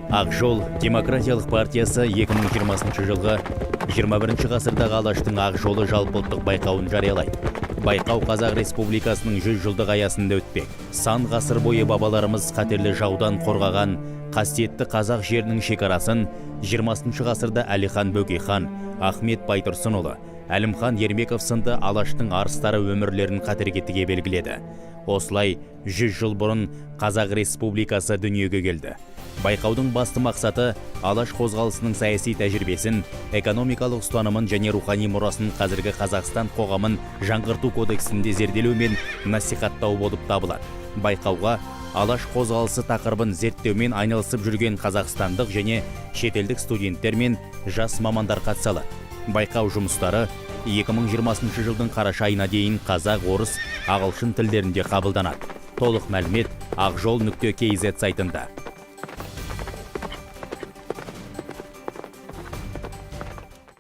Ақжол демократиялық партиясы 2020 жылғы 21 ғасырдағы Алаштың ақ жолы жалпыұлттық байқауын жариялайды. Байқау Қазақ Республикасының 100 жылдық аясында өтпек. Сан ғасыр бойы бабаларымыз қатерлі жаудан қорғаған қасиетті қазақ жерінің шекарасын 20 ғасырда Әлихан Бөкейхан, Ахмет Байтұрсынұлы, Әлімхан Ермеков сынды Алаштың арыстары өмірлерін қатерге тіге белгіледі. Осылай 100 жыл бұрын Қазақ Республикасы дүниеге келді. Байқаудың басты мақсаты Алаш қозғалысының саяси тәжірибесін, экономикалық ұстанымын және рухани мұрасын қазіргі Қазақстан қоғамын жаңғырту кодексінде зерделеу мен насихаттау болып табылады. Байқауға Алаш қозғалысы тақырыбын зерттеумен айналысып жүрген қазақстандық және шетелдік студенттер мен жас мамандар қатыса алады. Байқау жұмыстары 2020 жылдың қараша айына дейін қазақ, орыс, ағылшын тілдерінде қабылданады. Толық мәлімет ақжол.kz сайтында.